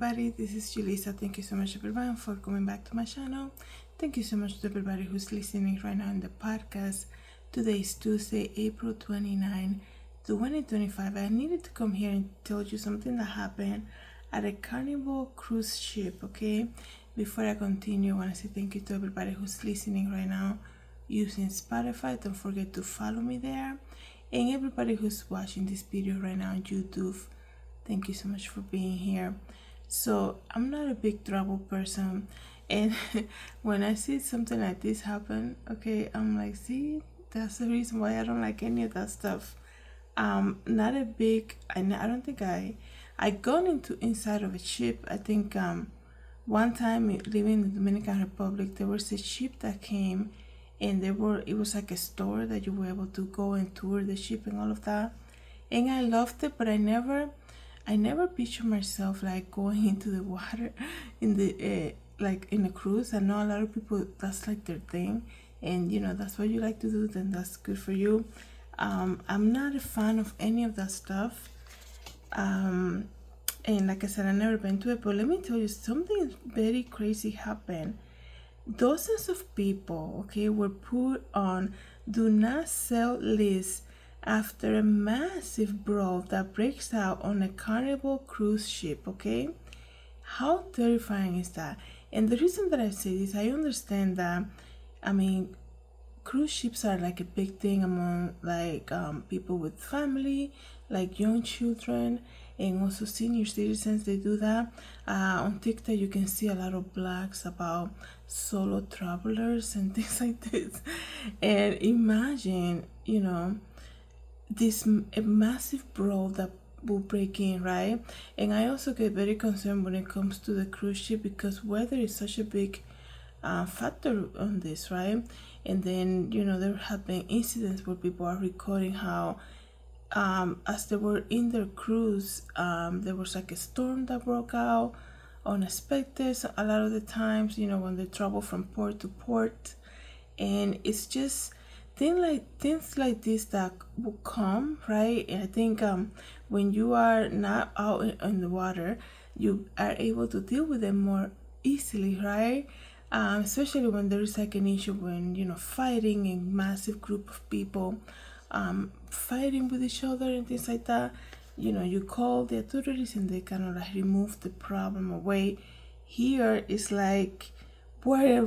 everybody, this is Julissa. Thank you so much everyone for coming back to my channel. Thank you so much to everybody who's listening right now in the podcast. Today is Tuesday, April 29, 2025. I needed to come here and tell you something that happened at a Carnival cruise ship, okay? Before I continue, I want to say thank you to everybody who's listening right now using Spotify. Don't forget to follow me there. And everybody who's watching this video right now on YouTube, thank you so much for being here. So I'm not a big travel person, and when I see something like this happen, okay, I'm like, see, that's the reason why I don't like any of that stuff. Not a big, I don't think I gone into inside of a ship. I think one time living in the Dominican Republic, there was a ship that came, and it was like a store that you were able to go and tour the ship and all of that, and I loved it, but I never picture myself like going into the water in the like in a cruise. I know a lot of people, that's like their thing, and you know, that's what you like to do, then that's good for you. I'm not a fan of any of that stuff, and like I said, I never been to it. But let me tell you, something very crazy happened. Dozens of people, okay, were put on do not sell lists after a massive brawl that breaks out on a Carnival cruise ship, okay? How terrifying is that? And the reason that I say this, I understand that, I mean, cruise ships are like a big thing among like people with family, like young children, and also senior citizens. They do that. On TikTok you can see a lot of blogs about solo travelers and things like this. And imagine, you know, this a massive brawl that will break in, right? And I also get very concerned when it comes to the cruise ship, because weather is such a big factor on this, right? And then, you know, there have been incidents where people are recording how as they were in their cruise, there was like a storm that broke out unexpected a lot of the times, you know, when they travel from port to port. And it's just things like this that will come, right? And I think when you are not out in the water, you are able to deal with them more easily, right? Especially when there is like an issue, when, you know, fighting a massive group of people, fighting with each other and things like that. You know, you call the authorities and they kind of like remove the problem away. Here it's like, where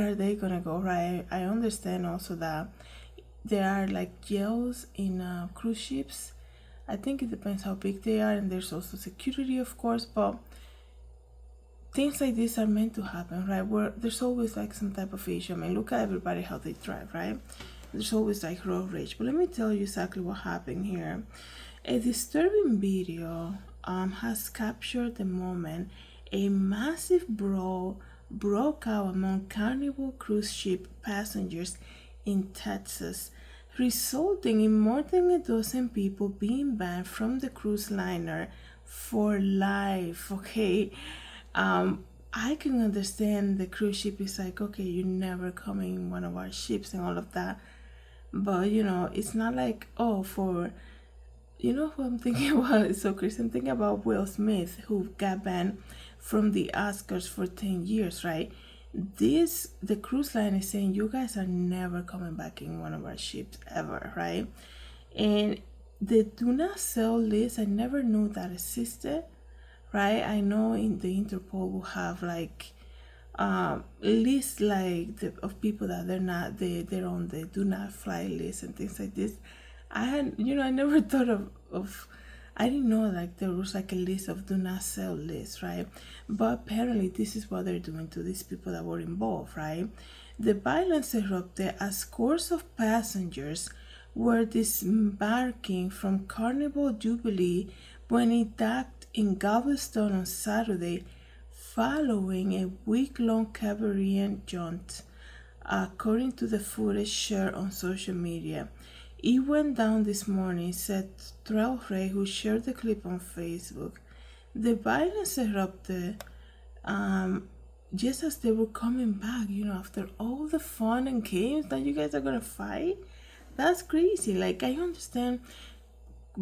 are they gonna go, right? I understand also that there are like jails in cruise ships. I think it depends how big they are, and there's also security, of course, but things like this are meant to happen, right? Where there's always like some type of issue. I mean, look at everybody how they drive, right? There's always like road rage. But let me tell you exactly what happened here. A disturbing video has captured the moment a massive brawl broke out among Carnival cruise ship passengers in Texas, resulting in more than a dozen people being banned from the cruise liner for life, okay? I can understand the cruise ship is like, okay, you're never coming in one of our ships and all of that, but you know, it's not like, oh, for, you know who I'm thinking about? It's so crazy. I'm thinking about Will Smith, who got banned from the Oscars for 10 years, right? The cruise line is saying, you guys are never coming back in one of our ships ever, right? And the do not sell list, I never knew that existed, right? I know in the Interpol will have like lists like of people that they're on the do not fly list and things like this. I never thought of I didn't know like there was like a list of do not sell lists, right? But apparently this is what they're doing to these people that were involved, right? The violence erupted as scores of passengers were disembarking from Carnival Jubilee when it docked in Galveston on Saturday, following a week-long Caribbean jaunt, according to the footage shared on social media. It went down this morning, said Trell Ray, who shared the clip on Facebook. The violence erupted just as they were coming back, you know, after all the fun and games that you guys are gonna fight. That's crazy. Like, I understand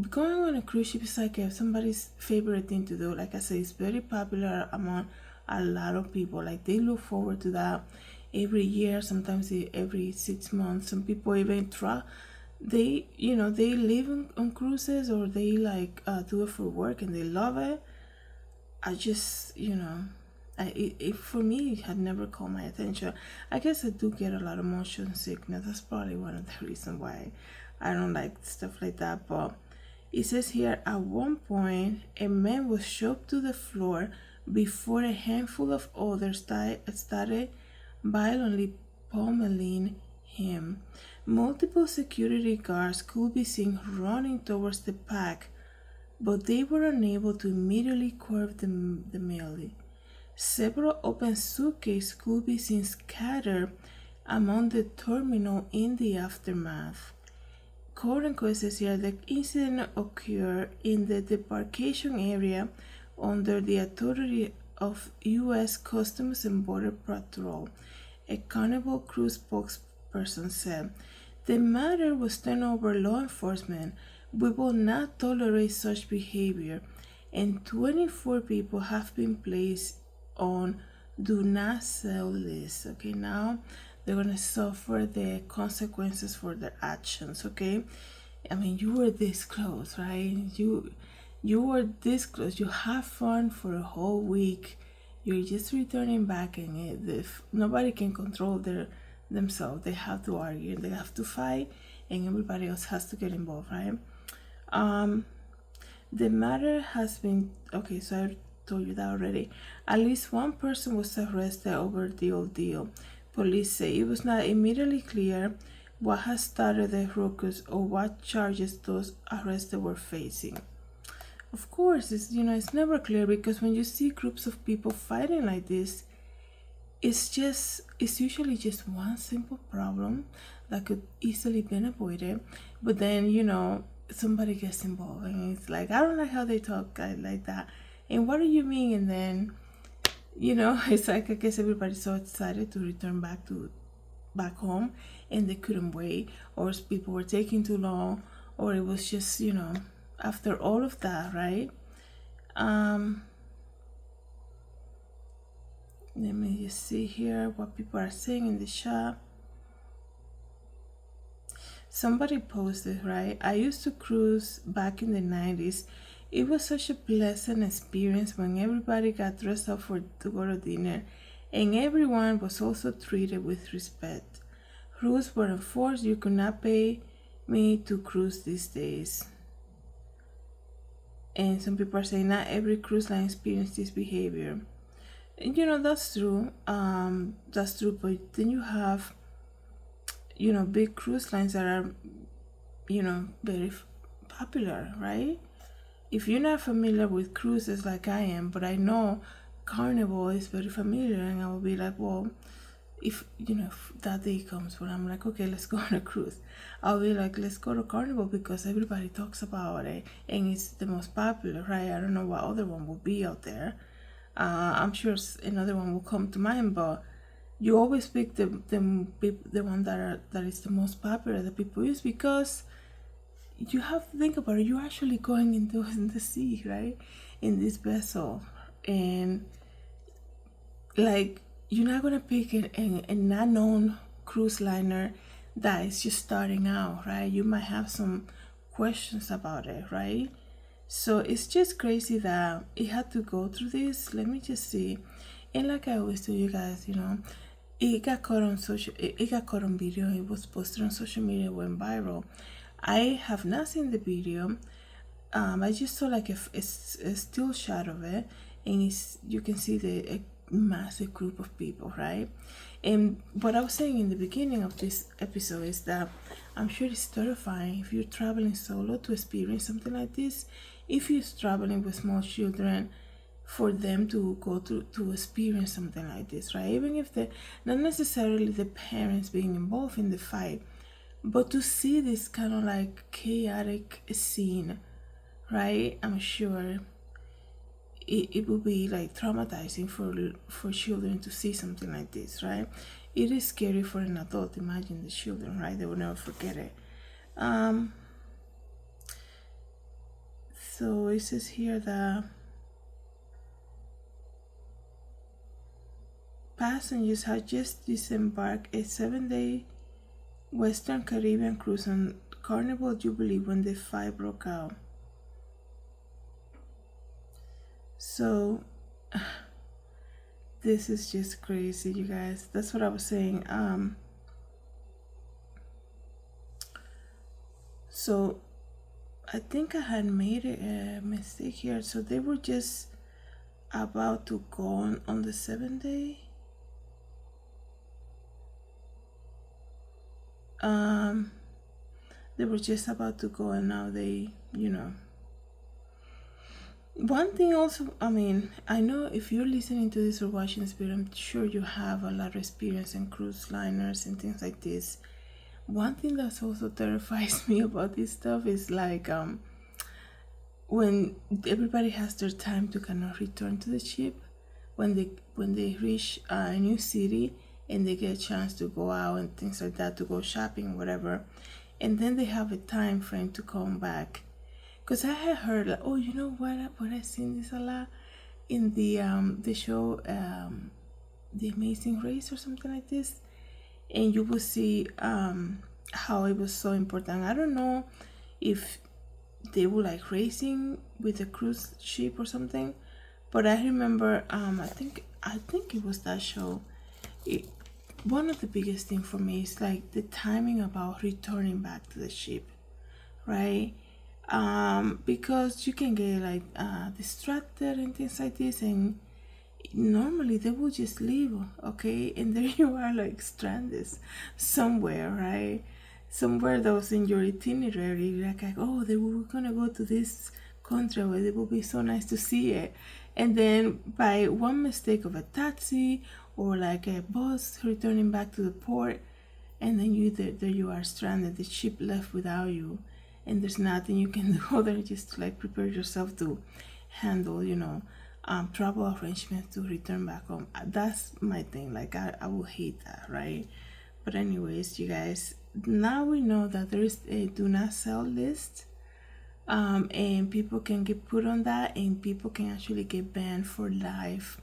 going on a cruise ship is like somebody's favorite thing to do. Like I said, it's very popular among a lot of people. Like they look forward to that every year, sometimes every 6 months. Some people even try. They, they live on cruises, or they like do it for work and they love it. I just, it for me, it had never caught my attention. I guess I do get a lot of motion sickness. That's probably one of the reasons why I don't like stuff like that. But it says here, at one point, a man was shoved to the floor before a handful of others started violently pummeling him. Multiple security guards could be seen running towards the pack, but they were unable to immediately curb the melee. Several open suitcases could be seen scattered among the terminal in the aftermath. Quote says here, the incident occurred in the debarkation area under the authority of U.S. Customs and Border Patrol, a Carnival cruise spokesperson said. The matter was turned over law enforcement. We will not tolerate such behavior, and 24 people have been placed on do not sell list. Okay, now they're gonna suffer the consequences for their actions. Okay, I mean, you were this close, right? You were this close. You have fun for a whole week. You're just returning back, and if nobody can control themselves, they have to argue, they have to fight, and everybody else has to get involved, right? The matter has been okay. So I told you that already. At least one person was arrested over the ordeal. Police say it was not immediately clear what had started the ruckus or what charges those arrested were facing. Of course, it's never clear, because when you see groups of people fighting like this, it's usually just one simple problem that could easily be avoided. But then, somebody gets involved, and it's like, I don't like how they talk like that. And what do you mean? And then, it's like, I guess everybody's so excited to return back home, and they couldn't wait, or people were taking too long, or it was just, after all of that, right? Let me just see here what people are saying in the chat. Somebody posted, right? I used to cruise back in the 90s. It was such a pleasant experience when everybody got dressed up to go to dinner, and everyone was also treated with respect. Rules were enforced. You could not pay me to cruise these days. And some people are saying not every cruise line experiences this behavior. And that's true. That's true. But then you have, big cruise lines that are, very popular, right? If you're not familiar with cruises like I am, but I know Carnival is very familiar, and I will be like, well, if that day comes when I'm like, okay, let's go on a cruise, I'll be like, let's go to Carnival because everybody talks about it and it's the most popular, right? I don't know what other one will be out there. I'm sure another one will come to mind, but you always pick the one that is the most popular that people use, because you have to think about it. You're actually going in the sea, right? In this vessel, and like, you're not gonna pick a non-known cruise liner that is just starting out, right? You might have some questions about it, right? So it's just crazy that it had to go through this. Let me just see. And like I always tell you guys, it got caught on video. It was posted on social media, went viral. I have not seen the video. I just saw like a still shot of it, and you can see a massive group of people, right? And what I was saying in the beginning of this episode is that I'm sure it's terrifying if you're traveling solo to experience something like this. If you're traveling with small children, for them to go to experience something like this, right? Even if they're not necessarily the parents being involved in the fight, but to see this kind of like chaotic scene, right? I'm sure it will be like traumatizing for children to see something like this, right? It is scary for an adult. Imagine the children, right? They will never forget it. So it says here the passengers had just disembarked a 7-day Western Caribbean cruise on Carnival Jubilee when the fire broke out. So this is just crazy, you guys. That's what I was saying. So I think I had made a mistake here. So they were just about to go on the 7th day. They were just about to go, and now they, one thing also, I mean, I know if you're listening to this or watching this video, I'm sure you have a lot of experience in cruise liners and things like this. One thing that's also terrifies me about this stuff is like when everybody has their time to kind of return to the ship, when they reach a new city and they get a chance to go out and things like that, to go shopping, whatever, and then they have a time frame to come back. Because I had heard like, oh, you know what I've seen this a lot in the show The Amazing Race or something like this, and you will see how it was so important. I don't know if they were like racing with a cruise ship or something, but I remember I think it was that show. One of the biggest things for me is like the timing about returning back to the ship, right? Because you can get like distracted and things like this, and normally they will just leave, okay, and there you are like stranded somewhere, right? Somewhere that was in your itinerary, like oh, they were gonna go to this country where it will be so nice to see it, and then by one mistake of a taxi or like a bus returning back to the port, and then there you are stranded, the ship left without you, and there's nothing you can do other than just to like prepare yourself to handle travel arrangements to return back home. That's my thing. Like I will hate that, right? But anyways, you guys, now we know that there is a do not sell list, and people can get put on that, and people can actually get banned for life.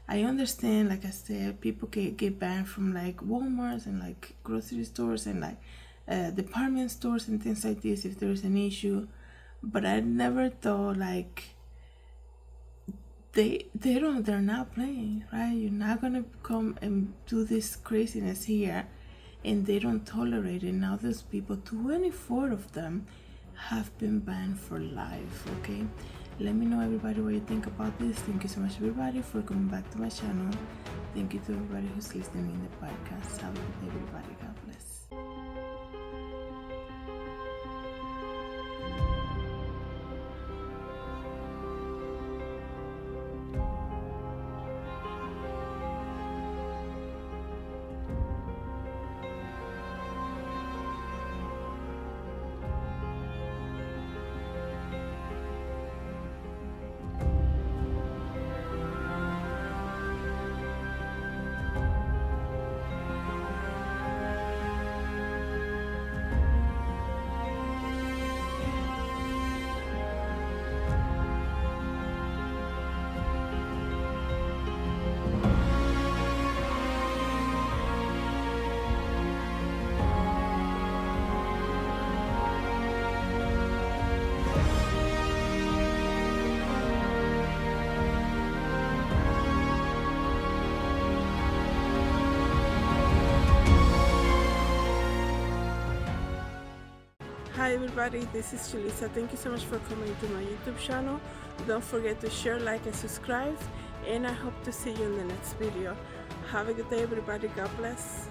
I understand, like I said, people can get banned from like Walmarts and like grocery stores and like department stores and things like this if there's an issue, but I never thought like they're not playing, right? You're not gonna come and do this craziness here, and they don't tolerate it. Now those people, 24 of them, have been banned for life. Okay, let me know, everybody, what you think about this. Thank you so much, everybody, for coming back to my channel. Thank you to everybody who's listening in the podcast. Have a good day, everybody. God bless. Hi everybody, this is Julissa. Thank you so much for coming to my YouTube channel. Don't forget to share, like, and subscribe, and I hope to see you in the next video. Have a good day, everybody. God bless.